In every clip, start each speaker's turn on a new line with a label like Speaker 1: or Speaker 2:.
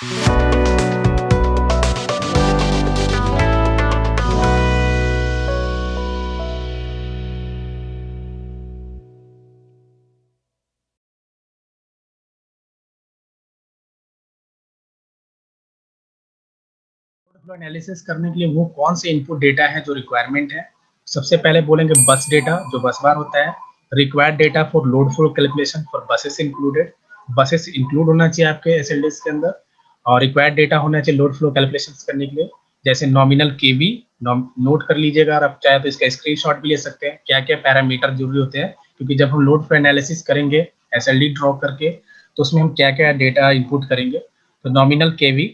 Speaker 1: Flow analysis करने के लिए वो कौन से इनपुट डेटा है जो रिक्वायरमेंट है। सबसे पहले बोलेंगे बस डेटा, जो बस बार होता है। Required data for load flow calculation for buses included, buses include होना चाहिए आपके एसएलडीएस के अंदर। और रिक्वायर्ड डेटा होना चाहिए लोड फ्लो कैलकुलेशन करने के लिए, जैसे नॉमिनल केवी नोट कर लीजिएगा, और आप चाहे तो इसका स्क्रीनशॉट भी ले सकते हैं, क्या क्या पैरामीटर जरूरी होते हैं, क्योंकि जब हम लोड फ्लो एनालिसिस करेंगे एसएलडी ड्रॉ करके, तो उसमें हम क्या क्या डेटा इनपुट करेंगे। तो nominal kV,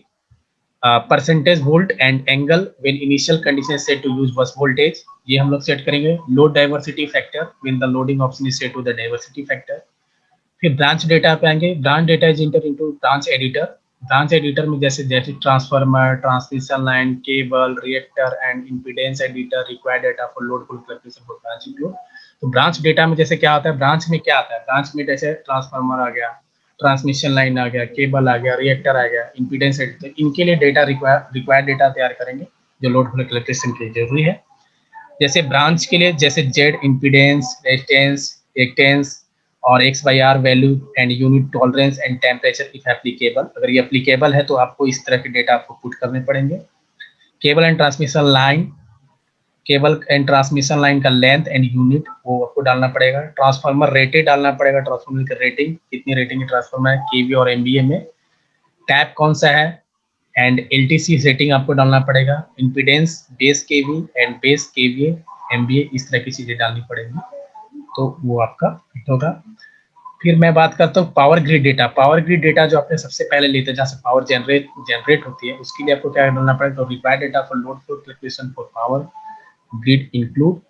Speaker 1: percentage volt and angle when initial condition is set to use bus voltage, ये हम लोग सेट करेंगे। Load diversity factor when the loading option is set to the diversity factor. फिर ब्रांच डेटा पे आएंगे। Branch data is enter into branch editor. Branch editor में जैसे transformer, transmission line, cable, reactor and impedance editor, required data for load full calculation for branch include. तो branch data में जैसे क्या आता है, ब्रांच में क्या आता है, ब्रांच में जैसे ट्रांसफार्मर आ गया, ट्रांसमिशन लाइन आ गया, केबल आ गया, रिएक्टर आ गया, इंपीडेंस एडिटर, इनके लिए डेटा रिक्वायर्ड डेटा तैयार करेंगे जो लोड फ्लो कैलकुलेशन के लिए जरूरी है। जैसे ब्रांच के लिए जैसे जेड इंपीडेंस, रेजिस्टेंस, एक्टेंस और X by R value and unit tolerance and temperature if applicable. अगर ये एप्लीकेबल है तो आपको इस तरह के डेटा आपको पुट करने पड़ेंगे। Cable and transmission line, cable and transmission line का लेंथ एंड यूनिट वो आपको डालना पड़ेगा। ट्रांसफार्मर रेटेड डालना पड़ेगा, ट्रांसफार्मर की रेटिंग कितनी रेटिंग है ट्रांसफार्मर केवी और एमबीए में, टैप कौन सा है, एंड एलटीसी सेटिंग आपको डालना पड़ेगा। Impedance, base kV and base kVA, MVA, इस तरह की चीजें डालनी पड़ेगी, तो वो आपका फिट होगा। फिर मैं बात करता हूँ power grid data. Power grid data जो आपने सबसे पहले लेते हैं, जहाँ से पावर जनरेट होती है, उसके लिए आपको क्या डालना पड़ेगा। तो required data for load flow calculation for power grid include,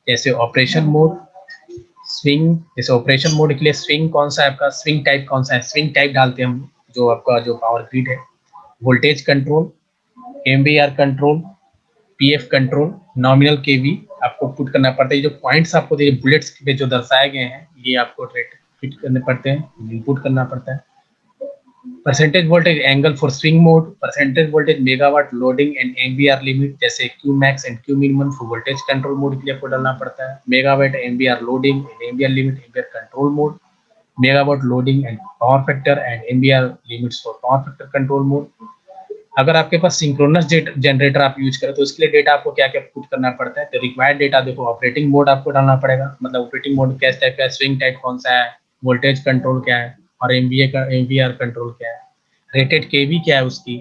Speaker 1: जैसे ऑपरेशन मोड, स्विंग, जैसे ऑपरेशन मोड के लिए स्विंग कौन सा है आपका, स्विंग टाइप कौन सा है, स्विंग टाइप डालते हैं हम, जो आपका जो पावर ग्रिड है। Voltage control, MVR control, PF control, nominal KV आपको पुट करना पड़ता है। जो पॉइंट्स आपको बुलेट्स पे जो दर्शाए गए हैं, ये आपको रेट फिट करने पड़ते हैं, इनपुट करना पड़ता है। Percentage voltage angle for swing mode, percentage voltage megawatt loading and MVR limit, जैसे Q max and Q minimum for voltage control mode के लिए आपको डालना पड़ता है। Megawatt MVR loading and MVR limit MVR control mode, megawatt loading and power factor and MVR limits for power factor control mode. अगर आपके पास synchronous generator आप यूज करें तो इसके लिए डेटा आपको क्या क्या पुट करना पड़ता है। तो रिक्वायर्ड डेटा देखो, ऑपरेटिंग मोड आपको डालना पड़ेगा, मतलब ऑपरेटिंग मोड किस टाइप का है, स्विंग टाइप कौन सा है, वोल्टेज कंट्रोल क्या है, और एमवीआर कंट्रोल क्या है, रेटेड केवी क्या है उसकी,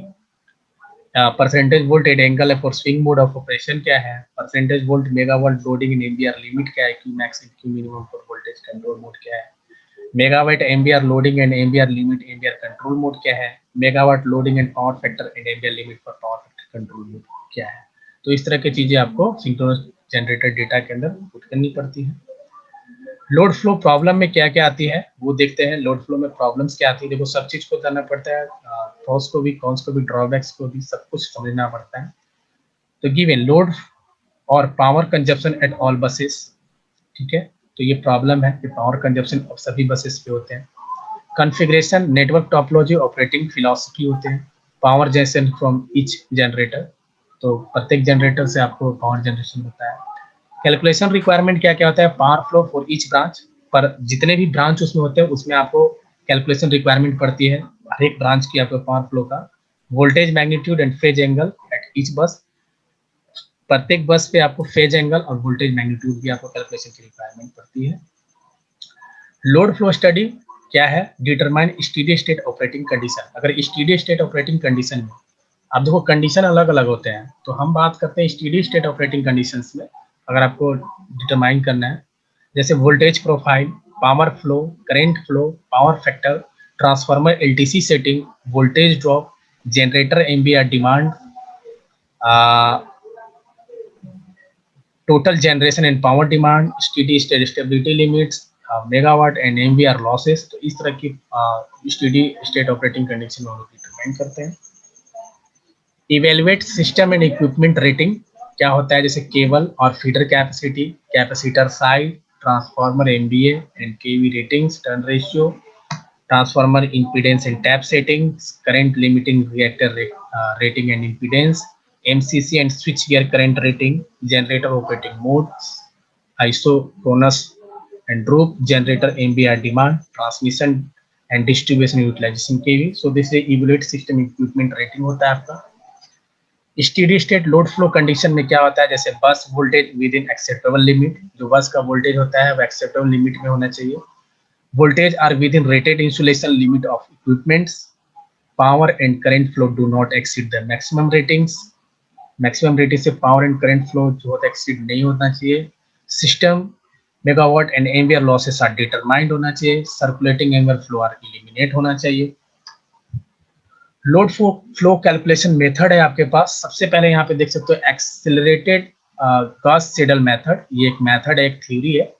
Speaker 1: परसेंटेज वोल्ट एट एंगल है for swing mode of operation क्या है, परसेंटेज वोल्ट मेगावाट लोडिंग इन एमवीआर लिमिट क्या है, Q max and Q minimum for voltage control mode क्या है, megawatt MVR loading and MVR limit MVR control mode क्या है, megawatt loading and power factor and MVR limit for power factor control mode क्या है। तो इस तरह की चीजें आपको सिंक्रोनस जनरेटर डेटा के अंदर पुट करनी पड़ती है। लोड फ्लो प्रॉब्लम में क्या क्या आती है वो देखते हैं। लोड फ्लो में प्रॉब्लम्स क्या आती है, देखो सब चीज को करना पड़ता है, प्रोस को भी, कॉन्स को भी, ड्रॉबैक्स को भी, सब कुछ समझना पड़ता है। तो गिवन लोड और power consumption at all buses, ठीक है, तो ये प्रॉब्लम है कि पावर कंजप्शन सभी बसेस पे होते हैं। Configuration, network topology, operating philosophy होते हैं। Power generation from each generator, तो प्रत्येक जनरेटर से आपको पावर जनरेशन होता है। कैलकुलेशन रिक्वायरमेंट क्या क्या होता है, power flow for each branch, पर जितने भी ब्रांच उसमें होते हैं उसमें आपको कैलकुलेशन रिक्वायरमेंट पड़ती है, हर एक ब्रांच की आपको पावर फ्लो का। Voltage magnitude and phase angle at each बस, प्रत्येक बस पे आपको फेज एंगल और वोल्टेज मैग्नीट्यूड की आपको कैलकुलेशन की रिक्वायरमेंट पड़ती है। लोड फ्लो स्टडी क्या है, determine steady state operating condition. अगर स्टीडी स्टेट ऑपरेटिंग कंडीशन में, अब देखो कंडीशन अलग अलग होते हैं, तो हम बात करते हैं स्टीडी स्टेट ऑपरेटिंग कंडीशंस में। अगर आपको डिटरमाइन करना है, जैसे voltage profile, power flow, current flow, power factor, transformer LTC setting, voltage drop, generator mvr demand, total generation and power demand, steady state stability limits, megawatt and MVR losses। तो इस तरह की स्टेडी स्टेट ऑपरेटिंग कंडीशन में हम लोग determine करते हैं। Evaluate system and equipment rating क्या होता है, जैसे केबल और feeder capacity, capacitor size, transformer MVA and kV ratings, turn ratio, transformer impedance and tap settings, current limiting reactor rating and impedance, MCC and switchgear current rating, generator operating modes, isochronous and droop, generator MVR demand, transmission and distribution utilization kV. So this is evaluate system equipment rating होता है आपका. Steady state load flow condition में क्या होता है, जैसे bus voltage with in acceptable limit, जो बस का वोल्टेज होता है वो एक्सेप्टेबल लिमिट में होना चाहिए. Voltage are within rated insulation limit of equipments. Power and current flow do not exceed the maximum ratings. Maximum rating से पावर एंड करंट फ्लो जो होता है एक्सीड नहीं होना चाहिए. System megawatt and ampere losses are determined होना चाहिए. Circulating ampere flow are eliminate होना चाहिए. लोड फ्लो कैलकुलेशन मेथड है आपके पास. सबसे पहले यहाँ पे देख सकते हो एक्सेलरेटेड गॉस सेडल मेथड. ये एक मेथड है, एक थ्योरी है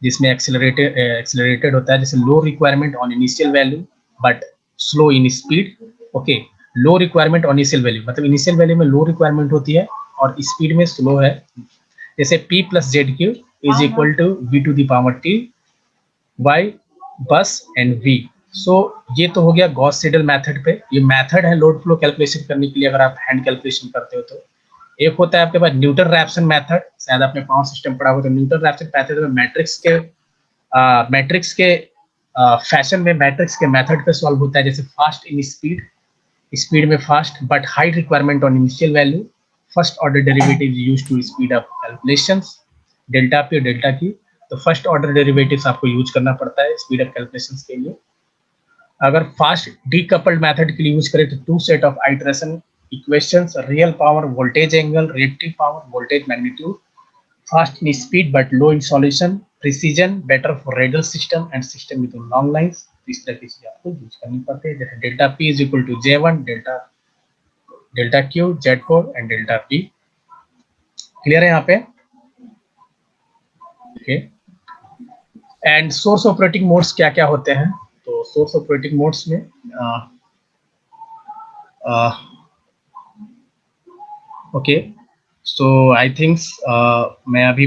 Speaker 1: जिसमें एक्सेलरेटेड होता है. जैसे low requirement on initial value but slow in speed. Okay, low requirement on initial value मतलब इनिशियल वैल्यू में लो रिक्वायरमेंट होती है और स्पीड में स्लो है. जैसे P plus Z Q is equal to V to the power T by bus and V. So ये तो हो गया गॉस सेडल मेथड पे. ये मेथड है लोड फ्लो कैलकुलेशन करने के लिए अगर आप हैंड कैलकुलेशन करते हो तो. एक होता है आपके पास न्यूटन रैप्सन मेथड. शायद आपने पावर सिस्टम पढ़ा हो तो न्यूटन रैप्सन मेथड में मैट्रिक्स के फैशन में मैट्रिक्स के मेथड पे सॉल्व होता है. जैसे फास्ट इन स्पीड में fast but high requirement on initial value. First order derivative use to speed up calculations, delta P और डेल्टा की. तो फर्स्ट ऑर्डर डेरिवेटिव्स आपको यूज करना पड़ता है स्पीड अप कैलकुलेशंस के लिए. अगर फास्ट डीकपल्ड मेथड के लिए यूज करें तो two set of iteration equations, real power voltage angle, reactive power voltage magnitude, fast in speed but low in solution, precision better for radial system and system with long lines. इस तरह की चीजें आपको use करनी पड़ती है. जैसे delta P is equal to J1 delta Q Z4 and delta P. Clear है यहाँ पे? Okay. And source operating modes क्या क्या होते हैं? तो सोर्स ऑपरेटिंग मोड्स में ओके, सो आई थिंक मैं अभी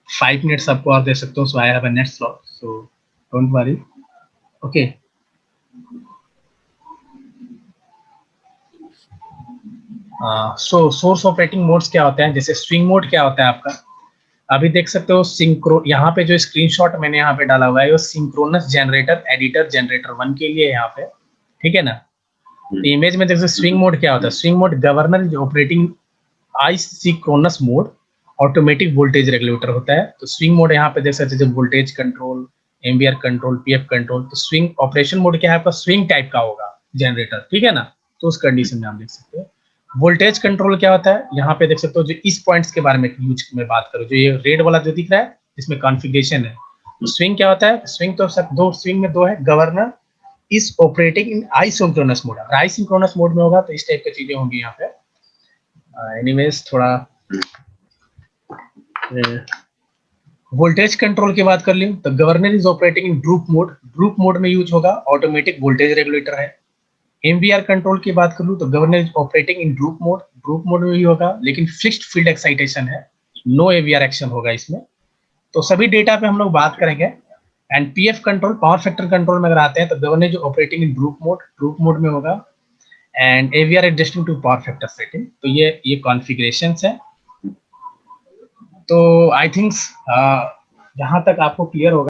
Speaker 1: 5 मिनट्स आपको और दे सकता हूँ. So I have a net slot, so don't worry. Okay, so source operating modes क्या होते हैं? जैसे स्विंग मोड क्या होता है आपका? अभी देख सकते हो सिंक्रो, यहाँ पे जो स्क्रीनशॉट मैंने यहाँ पे डाला हुआ है वो सिंक्रोनस जनरेटर एडिटर जनरेटर 1 के लिए यहाँ पे, ठीक है ना. इमेज में देखो स्विंग मोड क्या होता है. Swing mode governor operating isochronous mode automatic voltage regulator होता है. तो स्विंग मोड यहाँ पे देख सकते हो voltage control, ampere control, PF control. तो स्विंग ऑपरेशन मोड क्या है आपका? स्विंग टाइप का होगा जनरेटर, ठीक है ना. तो उस कंडीशन में आप देख सकते हो. वोल्टेज कंट्रोल क्या होता है? यहाँ पे देख सकते हो जो इस पॉइंट्स के बारे में यूज में बात करूँ, जो ये रेड वाला जो दिख रहा है इसमें कॉन्फ़िगरेशन है. तो स्विंग क्या होता है? स्विंग तो सब दो स्विंग में दो है. Governor is operating in isochronous mode. अगर आइसोक्रोनस मोड में होगा तो इस टाइप की चीजें होंगी यहाँ पे. एनीवेज थोड़ा वोल्टेज कंट्रोल की बात कर ली तो governor is operating in droop mode. Drupe mode में यूज होगा, ऑटोमेटिक वोल्टेज रेगुलेटर है. एमवीआर कंट्रोल की बात कर लूं तो governor is operating in droop mode. Drupe mode में भी होगा लेकिन फिक्स्ड फील्ड एक्साइटेशन है, नो एवीआर एक्शन होगा इसमें. तो सभी डेटा पे हम लोग बात करेंगे. And PF control power factor control में अगर आते हैं तो governor is operating in droop mode में होगा. And AVR adjusting to power factor setting. तो ये कॉन्फ़िगरेशंस है. तो आई थिंक जहां तक आपको क्लियर होगा